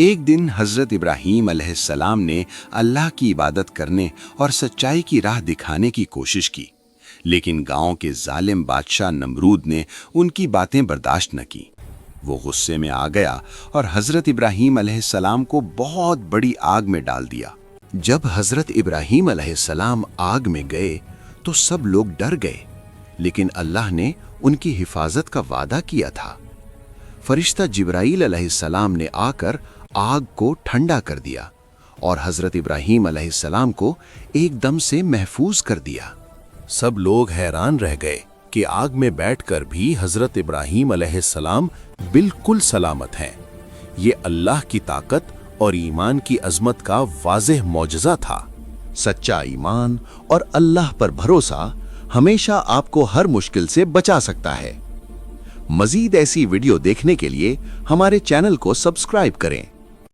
ایک دن حضرت ابراہیم علیہ السلام نے اللہ کی عبادت کرنے اور سچائی کی راہ دکھانے کی کوشش کی، لیکن گاؤں کے ظالم بادشاہ نمرود نے ان کی باتیں برداشت نہ کی۔ وہ غصے میں آ گیا اور حضرت ابراہیم علیہ السلام کو بہت بڑی آگ میں ڈال دیا۔ جب حضرت ابراہیم علیہ السلام آگ میں گئے تو سب لوگ ڈر گئے، لیکن اللہ نے ان کی حفاظت کا وعدہ کیا تھا۔ فرشتہ جبرائیل علیہ السلام نے آ کر آگ کو ٹھنڈا کر دیا اور حضرت ابراہیم علیہ السلام کو ایک دم سے محفوظ کر دیا۔ سب لوگ حیران رہ گئے کہ آگ میں بیٹھ کر بھی حضرت ابراہیم علیہ السلام بالکل سلامت ہیں۔ یہ اللہ کی طاقت اور ایمان کی عظمت کا واضح معجزہ تھا۔ سچا ایمان اور اللہ پر بھروسہ ہمیشہ آپ کو ہر مشکل سے بچا سکتا ہے۔ مزید ایسی ویڈیو دیکھنے کے لیے ہمارے چینل کو سبسکرائب کریں۔